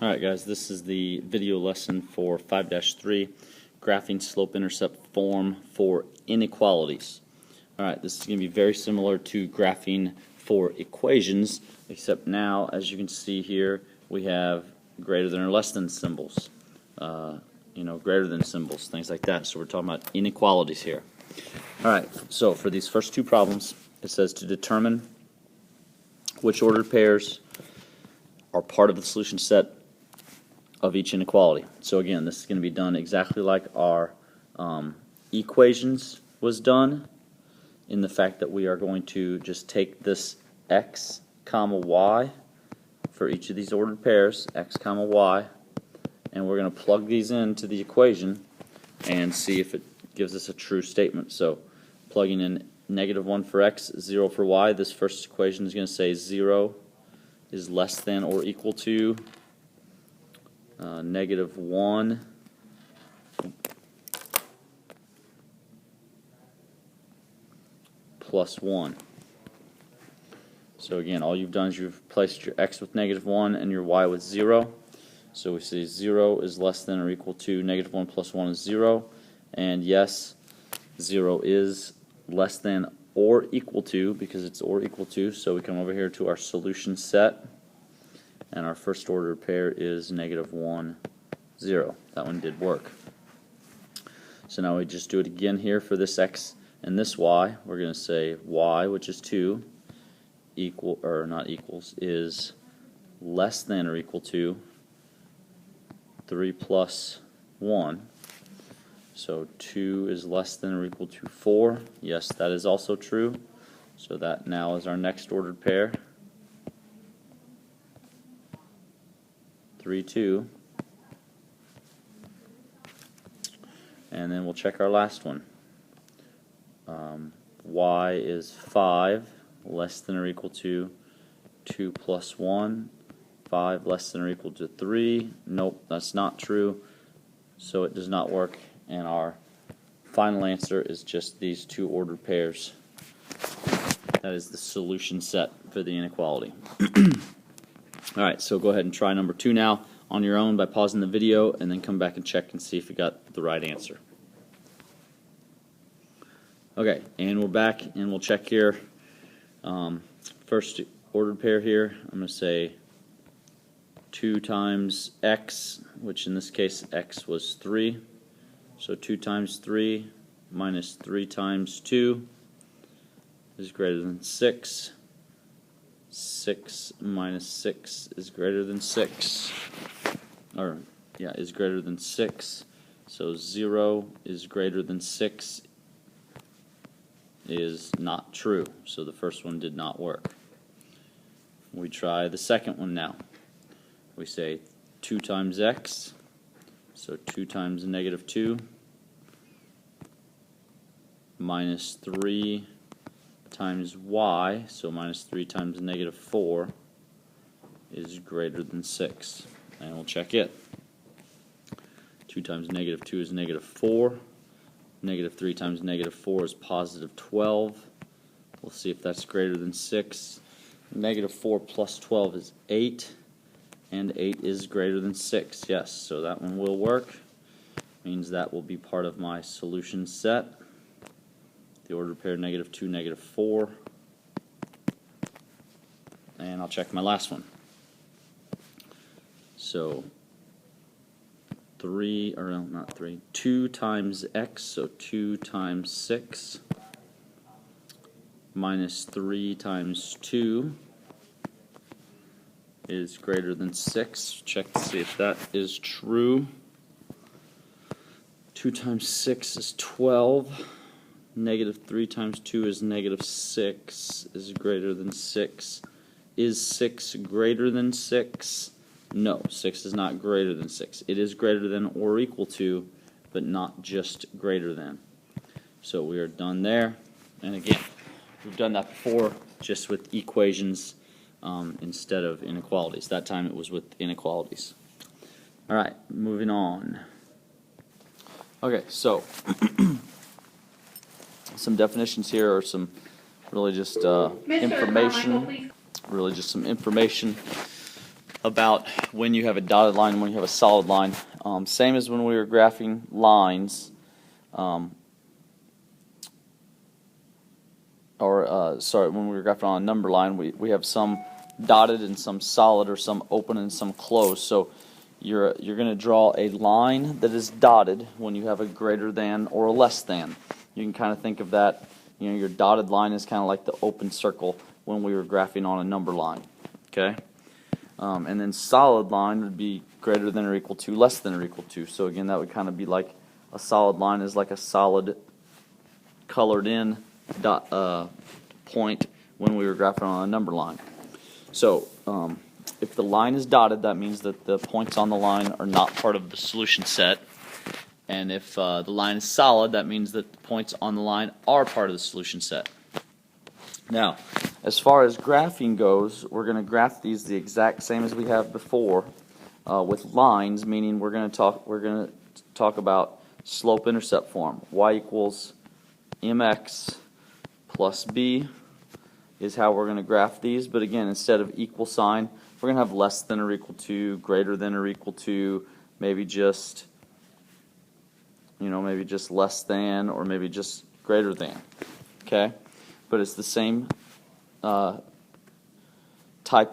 Alright guys, this is the video lesson for 5-3, graphing slope-intercept form for inequalities. Alright, this is going to be very similar to graphing for equations, except now, as you can see here, we have greater than or less than symbols. Greater than symbols, things like that. So we're talking about inequalities here. Alright, so for these first two problems, it says to determine which ordered pairs are part of the solution set of each inequality. So again, this is going to be done exactly like our equations was done, in the fact that we are going to just take this x comma y for each of these ordered pairs, x comma y, and we're going to plug these into the equation and see if it gives us a true statement. So plugging in -1 for x, 0 for y, this first equation is going to say 0 is less than or equal to -1 plus 1. So again, all you've done is you've replaced your x with -1 and your y with 0. So we say 0 is less than or equal to -1 plus 1 is 0. And yes, 0 is less than or equal to, because it's or equal to, so we come over here to our solution set, and our first order pair is -1, 0. That one did work. So now we just do it again here for this x and this y. We're going to say y, which is 2, is less than or equal to 3 plus 1. So 2 is less than or equal to 4. Yes, that is also true. So that now is our next ordered pair. 3, 2. And then we'll check our last one. Y is 5, less than or equal to 2 plus 1. 5 less than or equal to 3. Nope, that's not true. So it does not work. And our final answer is just these two ordered pairs. That is the solution set for the inequality. Alright, so go ahead and try number 2 now on your own by pausing the video, and then come back and check and see if you got the right answer. Okay, and we're back, and we'll check here. First ordered pair here, I'm going to say 2 times x, which in this case x was 3. So 2 times 3 minus 3 times 2 is greater than 6. 6 minus 6 is greater than 6. Is greater than 6. So 0 is greater than 6 is not true. So the first one did not work. We try the second one now. We say 2 times x, so 2 times -2 minus 3 times y, so minus 3 times -4 is greater than 6. And we'll check it. 2 times -2 is -4. -3 times -4 is positive 12. We'll see if that's greater than 6. -4 plus 12 is 8. And 8 is greater than 6. Yes, so that one will work. Means that will be part of my solution set. The ordered pair -2, -4. And I'll check my last one. So 2 times x, so 2 times 6 minus 3 times 2 is greater than 6. Check to see if that is true. 2 times 6 is 12. -3 times 2 is -6 is greater than 6. Is 6 greater than 6? No, 6 is not greater than 6. It is greater than or equal to, but not just greater than. So we are done there. And again, we've done that before, just with equations instead of inequalities. That time it was with inequalities. Alright, moving on. Okay, so some definitions here are some really just information. Really just some information about when you have a dotted line and when you have a solid line. Same as when we were graphing lines, when we were graphing on a number line, we have some dotted and some solid, or some open and some closed. So you're going to draw a line that is dotted when you have a greater than or a less than. You can kind of think of that, your dotted line is kind of like the open circle when we were graphing on a number line. Okay? And then solid line would be greater than or equal to, less than or equal to. So again, that would kind of be like a solid line is like a solid colored in point when we were graphing on a number line. So if the line is dotted, that means that the points on the line are not part of the solution set. And if the line is solid, that means that the points on the line are part of the solution set. Now, as far as graphing goes, we're going to graph these the exact same as we have before, with lines, meaning we're going to talk about slope-intercept form. Y equals mx plus b is how we're going to graph these. But again, instead of equal sign, we're going to have less than or equal to, greater than or equal to, maybe just less than, or maybe just greater than. Okay? But it's the same type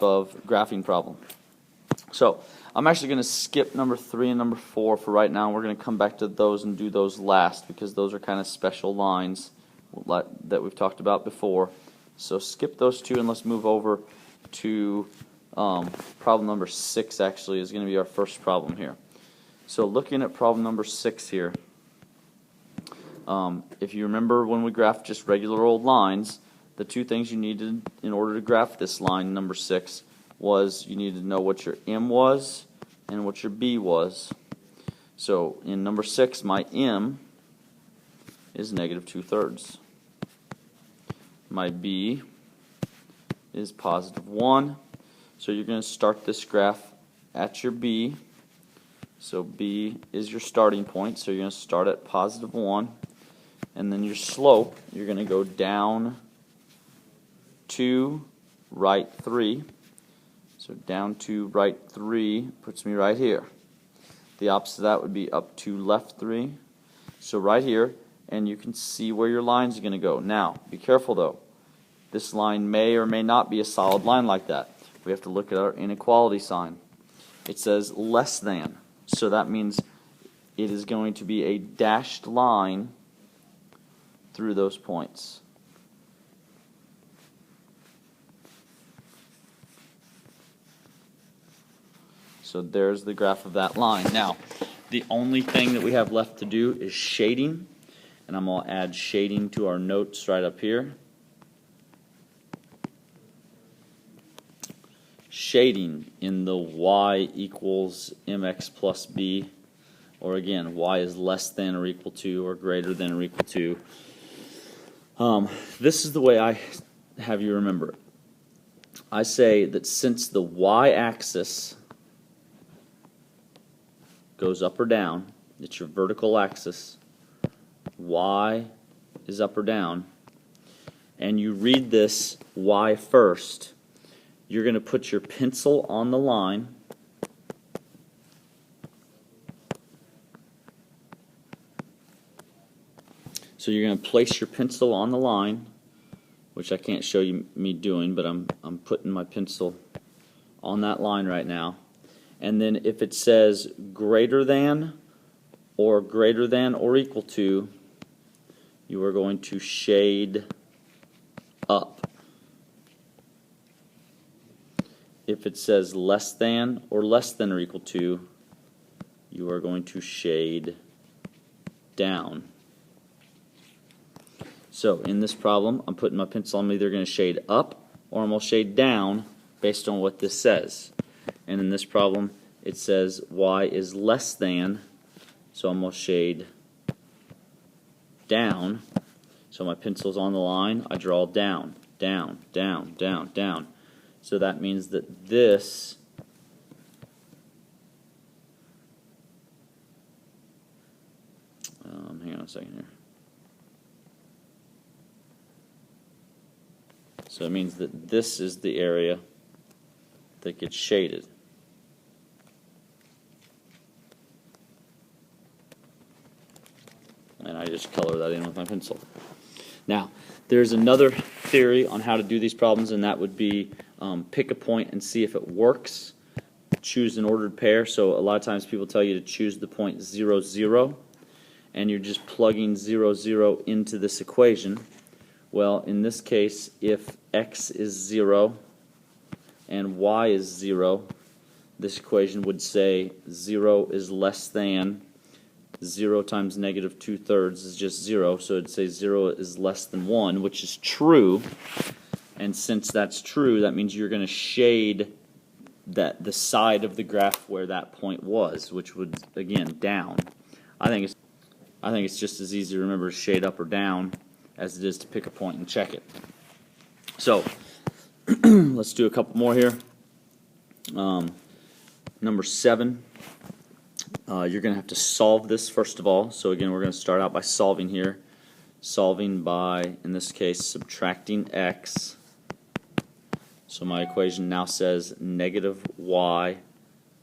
of graphing problem. So I'm actually going to skip number 3 and number 4 for right now. We're going to come back to those and do those last, because those are kind of special lines that we've talked about before. So skip those 2 and let's move over to problem number 6. Actually is going to be our first problem here. So looking at problem number 6 here, if you remember when we graphed just regular old lines, the 2 things you needed in order to graph this line, number 6, was you needed to know what your m was and what your b was. So in number 6, my m is negative 2/3. My b is positive 1. So you're going to start this graph at your b. So b is your starting point, so you're going to start at positive 1. And then your slope, you're going to go down 2, right 3. So down 2, right 3 puts me right here. The opposite of that would be up 2, left 3. So right here, and you can see where your lines are going to go. Now, be careful though. This line may or may not be a solid line like that. We have to look at our inequality sign. It says less than. So that means it is going to be a dashed line through those points. So there's the graph of that line. Now, the only thing that we have left to do is shading, and I'm going to add shading to our notes right up here. Shading in the y equals mx plus b, or again, y is less than or equal to, or greater than or equal to. This is the way I have you remember it. I say that since the y-axis goes up or down, it's your vertical axis, y is up or down, and you read this y first, you're going to put your pencil on the line, so you're going to place your pencil on the line, which I can't show you me doing, but I'm putting my pencil on that line right now. And then if it says greater than or equal to, you are going to shade up. If it says less than or equal to, you are going to shade down. So in this problem, I'm putting my pencil, I'm either going to shade up or I'm going to shade down based on what this says. And in this problem, it says y is less than, so I'm going to shade down. So my pencil's on the line, I draw down, down, down, down, down. So that means that this hang on a second here. So it means that this is the area that gets shaded. just color that in with my pencil. Now, there's another theory on how to do these problems, and that would be pick a point and see if it works. Choose an ordered pair. So a lot of times people tell you to choose the point 0, 0, and you're just plugging 0, 0 into this equation. Well, in this case, if x is 0 and y is 0, this equation would say 0 is less than 0 times negative 2/3 is just 0, so it'd say 0 is less than 1, which is true. And since that's true, that means you're going to shade the side of the graph where that point was, which would, again, down. I think it's just as easy to remember to shade up or down as it is to pick a point and check it. So let's do a couple more here. Number 7, you're going to have to solve this first of all. So again, we're going to start out by solving here. Solving by, in this case, subtracting x. So my equation now says negative y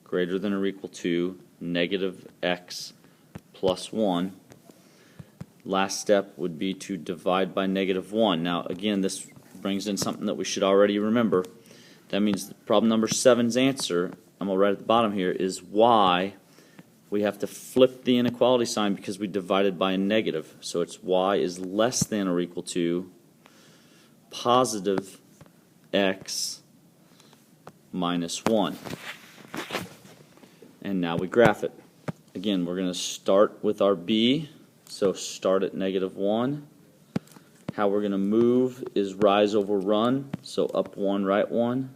greater than or equal to negative x plus 1. Last step would be to divide by negative 1. Now again, this brings in something that we should already remember. That means problem number 7's answer, I'm going to write at the bottom here, is y. We have to flip the inequality sign because we divided by a negative. So it's y is less than or equal to positive x minus 1. And now we graph it. Again, we're going to start with our b, so start at negative 1. How we're going to move is rise over run, so up 1, right 1.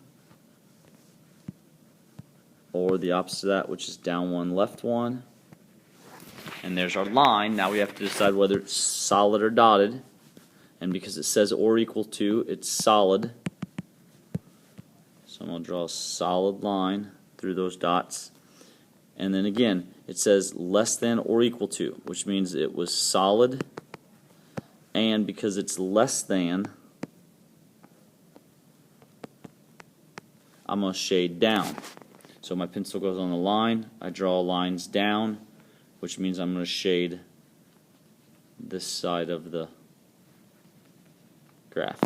Or the opposite of that, which is down 1, left 1. And there's our line. Now we have to decide whether it's solid or dotted. And because it says or equal to, it's solid. So I'm going to draw a solid line through those dots. And then again, it says less than or equal to, which means it was solid. And because it's less than, I'm going to shade down. So my pencil goes on the line, I draw lines down, which means I'm going to shade this side of the graph.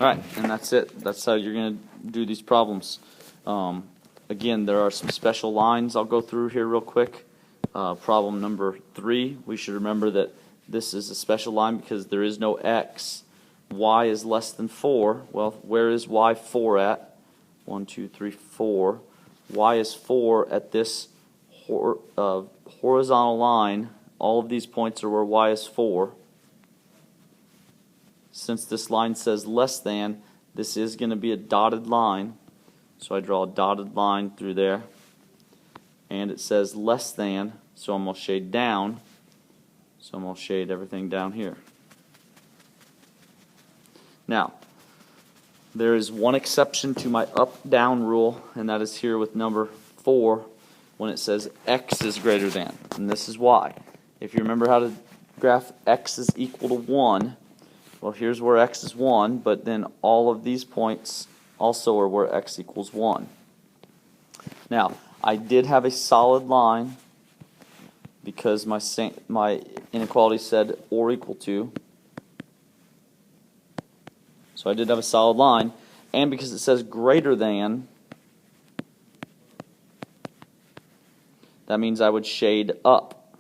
Alright, and that's it. That's how you're going to do these problems. Again, there are some special lines I'll go through here real quick. Problem number 3, we should remember that this is a special line because there is no x. Y is less than 4. Well, where is y 4 at? 1, 2, 3, 4. Y is 4 at this horizontal line. All of these points are where y is 4. Since this line says less than, this is going to be a dotted line. So I draw a dotted line through there. And it says less than, so I'm going to shade down. So I'm going to shade everything down here. Now, there is one exception to my up-down rule, and that is here with number 4 when it says x is greater than. And this is why. If you remember how to graph x is equal to 1, well, here's where x is 1, but then all of these points also are where x equals 1. Now, I did have a solid line because my inequality said or equal to. So I did have a solid line, and because it says greater than, that means I would shade up.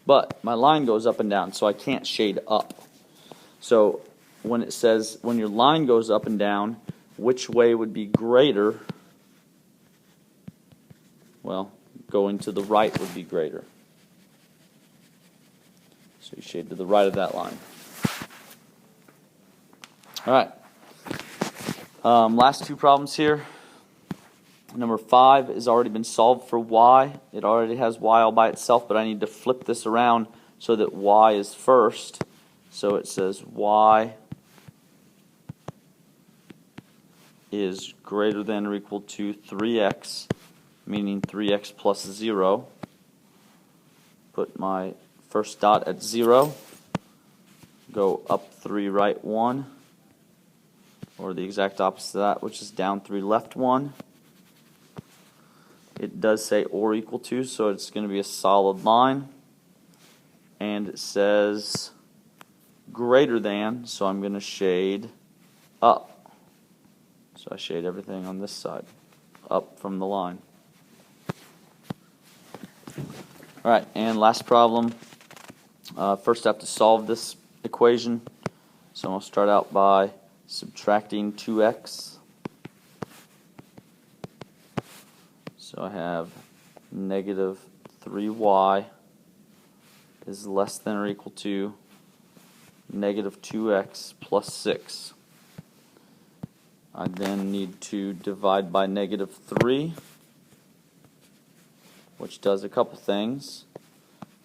But my line goes up and down, so I can't shade up. So when it says, when your line goes up and down, which way would be greater? Well, going to the right would be greater. So you shade to the right of that line. Alright. Last two problems here. Number 5 has already been solved for y. It already has y all by itself, but I need to flip this around so that y is first. So it says y is greater than or equal to 3x, meaning 3x plus 0. Put my first dot at 0. Go up 3, right 1. Or the exact opposite of that, which is down 3, left 1. it does say or equal to, so it's going to be a solid line. And it says greater than, so I'm going to shade up. So I shade everything on this side, up from the line. Alright, and last problem. First I have to solve this equation. So I'm going to start out by subtracting 2x. So I have negative 3y is less than or equal to negative 2x plus 6. I then need to divide by negative 3, which does a couple things.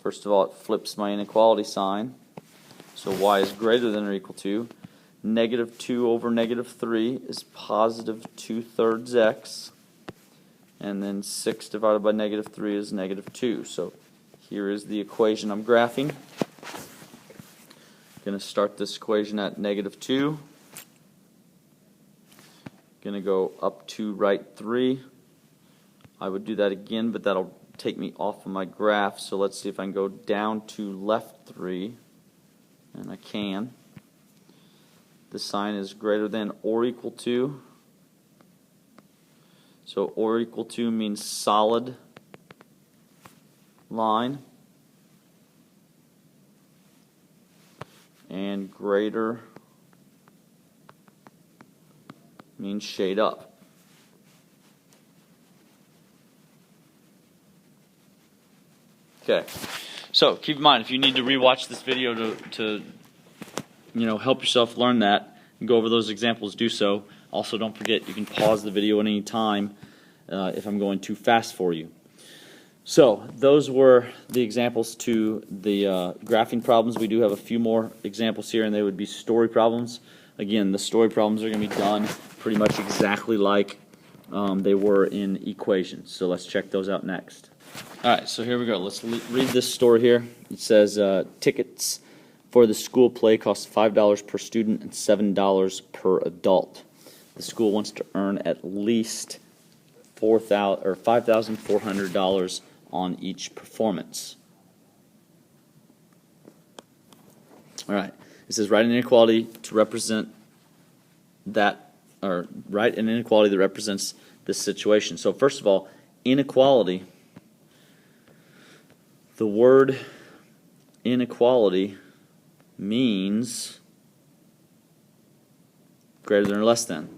First of all, it flips my inequality sign. So y is greater than or equal to negative 2 over negative 3 is positive 2/3 x. And then 6 divided by negative 3 is negative 2. So here is the equation I'm graphing. Going to start this equation at negative 2. Going to go up to right 3. I would do that again, but that'll take me off of my graph. So let's see if I can go down to left 3. And I can. The sign is greater than or equal to. So or equal to means solid line. And greater means shade up. Okay, so keep in mind, if you need to rewatch this video to help yourself learn that and go over those examples, do so. Also, don't forget you can pause the video at any time if I'm going too fast for you. So those were the examples to the graphing problems. We do have a few more examples here, and they would be story problems. Again, the story problems are going to be done pretty much exactly like they were in equations. So let's check those out next. Alright, so here we go. Let's read this story here. It says tickets for the school play cost $5 per student and $7 per adult. The school wants to earn at least $5,400 on each performance. Alright, it says write an inequality to represent that, or write an inequality that represents this situation. So first of all, inequality. The word inequality means greater than or less than.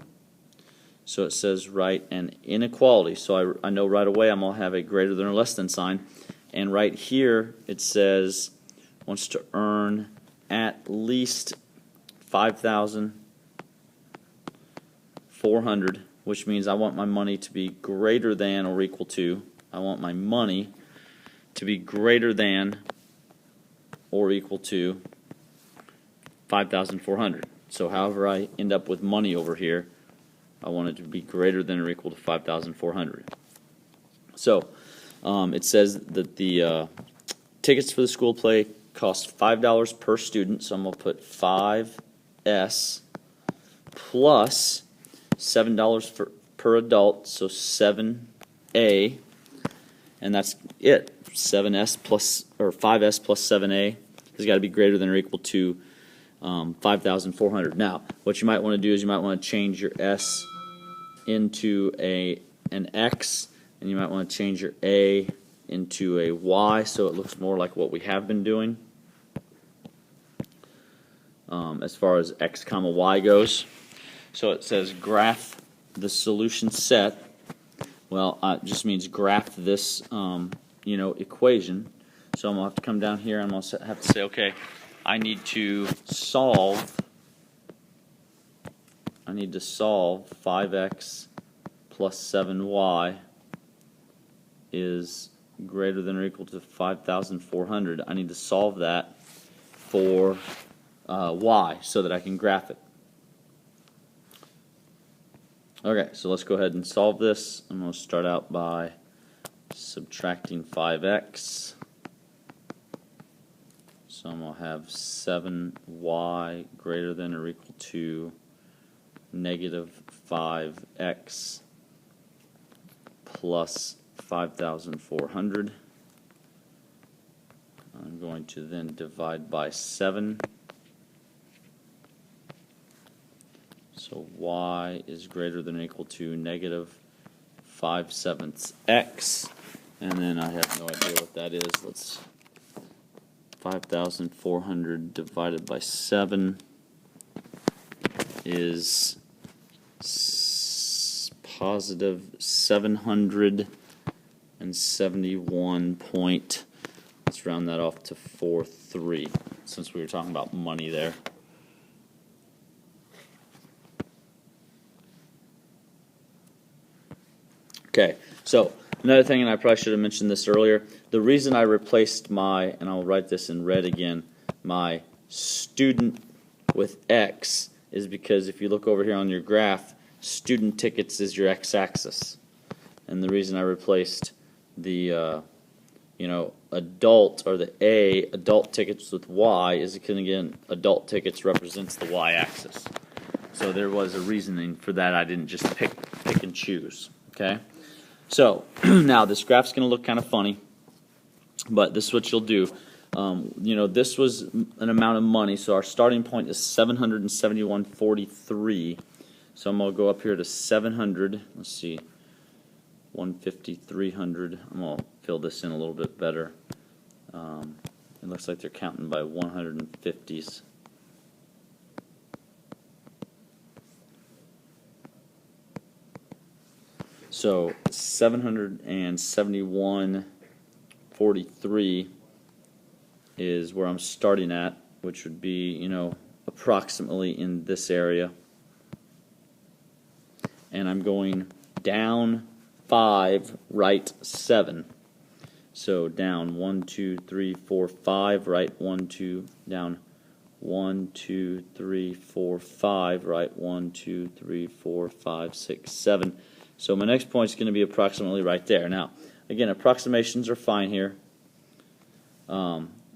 So it says write an inequality. So I know right away I'm going to have a greater than or less than sign. And right here it says wants to earn at least $5,400, which means I want my money to be greater than or equal to. I want my money to be greater than or equal to 5,400. So however I end up with money over here, I want it to be greater than or equal to 5,400. So it says that the tickets for the school play cost $5 per student, so I'm going to put 5S plus $7 per adult, so 7A, and that's it. 7S plus, or 5S plus 7A has got to be greater than or equal to 5,400. Now, what you might want to do is you might want to change your S into an X, and you might want to change your A into a Y so it looks more like what we have been doing as far as X comma Y goes. So it says graph the solution set. Well, it just means graph this equation. So I'm going to have to come down here and I'm going to have to say, okay, I need to solve 5x plus 7y is greater than or equal to 5,400. I need to solve that for y so that I can graph it. Okay, so let's go ahead and solve this. I'm going to start out by subtracting 5x. So I'm going to have 7y greater than or equal to negative 5x plus 5,400. I'm going to then divide by 7. So y is greater than or equal to negative 5/7 x. And then I have no idea what that is. Let's 5,400 divided by 7 is positive 771 point. Let's round that off to 4.3 since we were talking about money there. Okay, so another thing, and I probably should have mentioned this earlier, the reason I replaced my, and I'll write this in red again, my student with X is because if you look over here on your graph, student tickets is your x-axis. And the reason I replaced the adult, or the adult tickets with Y is because, again, adult tickets represents the y-axis. So there was a reasoning for that. I didn't just pick and choose. Okay? So now this graph's going to look kind of funny, but this is what you'll do. This was an amount of money, so our starting point is 771.43. So I'm going to go up here to 700. Let's see, 150, 300. I'm going to fill this in a little bit better. It looks like they're counting by 150s. So 771.43 is where I'm starting at, which would be, approximately in this area. And I'm going down 5, right 7. So down 1, 2, 3, 4, 5, right 1, 2, down 1, 2, 3, 4, 5, right 1, 2, 3, 4, 5, 6, 7. So my next point is going to be approximately right there. Now, again, approximations are fine here.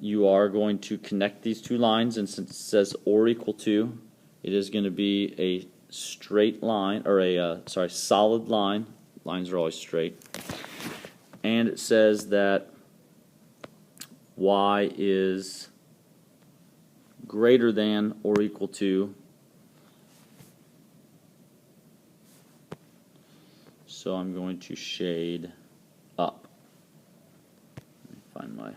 You are going to connect these two lines, and since it says or equal to, it is going to be a straight line, or a solid line. Lines are always straight. And it says that y is greater than or equal to. So I'm going to shade up. Let me find my...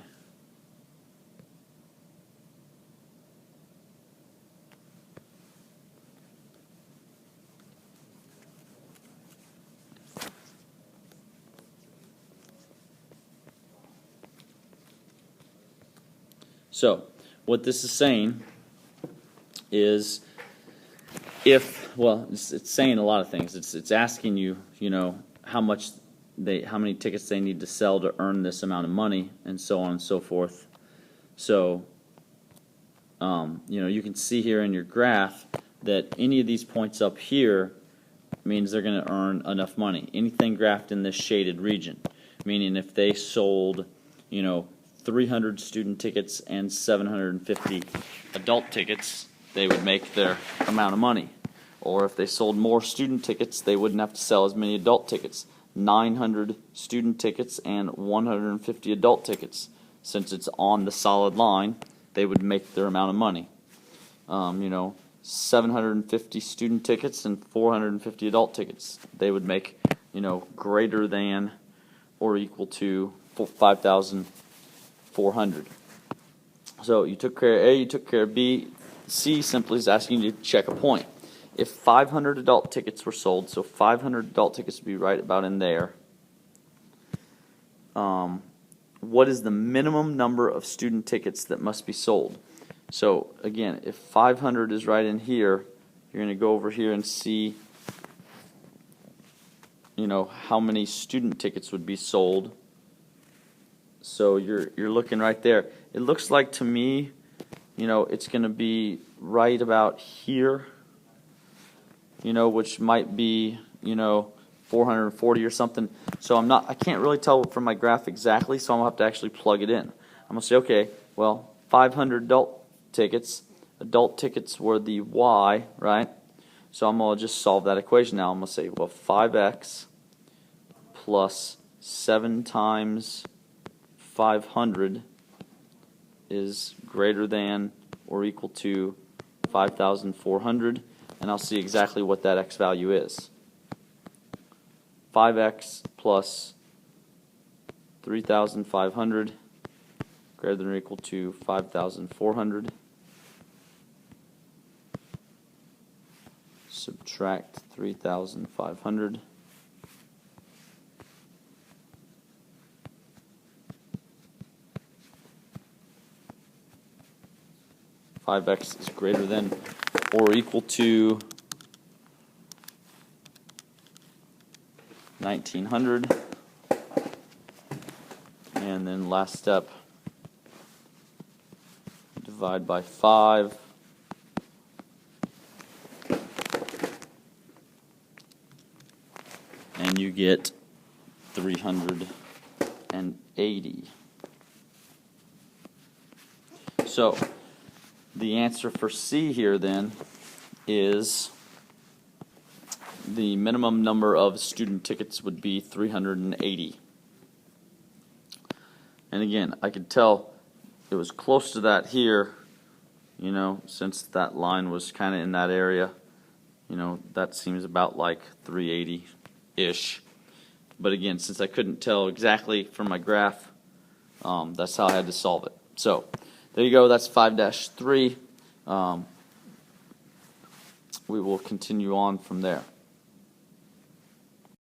So what this is saying is, it's saying a lot of things. It's asking you, how many tickets they need to sell to earn this amount of money, and so on and so forth. So, you can see here in your graph that any of these points up here means they're going to earn enough money. Anything graphed in this shaded region, meaning if they sold, 300 student tickets and 750 adult tickets, they would make their amount of money. Or if they sold more student tickets, they wouldn't have to sell as many adult tickets. 900 student tickets and 150 adult tickets. Since it's on the solid line, they would make their amount of money. 750 student tickets and 450 adult tickets, they would make, greater than or equal to 5,400. So you took care of A, you took care of B. C simply is asking you to check a point. If 500 adult tickets were sold, so 500 adult tickets would be right about in there. What is the minimum number of student tickets that must be sold? So again, if 500 is right in here, you're going to go over here and see, how many student tickets would be sold. So you're looking right there. It looks like to me, it's going to be right about here, which might be, 440 or something. So I can't really tell from my graph exactly, so I'm going to have to actually plug it in. I'm going to say, okay, well, 500 adult tickets were the y, right? So I'm going to just solve that equation now. I'm going to say, well, 5x plus 7 times 500 is greater than or equal to 5,400, and I'll see exactly what that x value is. 5x plus 3,500 greater than or equal to 5,400. Subtract 3,500. 5x is greater than or equal to 1,900. And then last step, divide by 5. And you get 380. So the answer for C here then is the minimum number of student tickets would be 380. And again, I could tell it was close to that here, you know, since that line was kind of in that area. You know, that seems about like 380-ish. But again, since I couldn't tell exactly from my graph, that's how I had to solve it. So there you go, that's 5-3. We will continue on from there.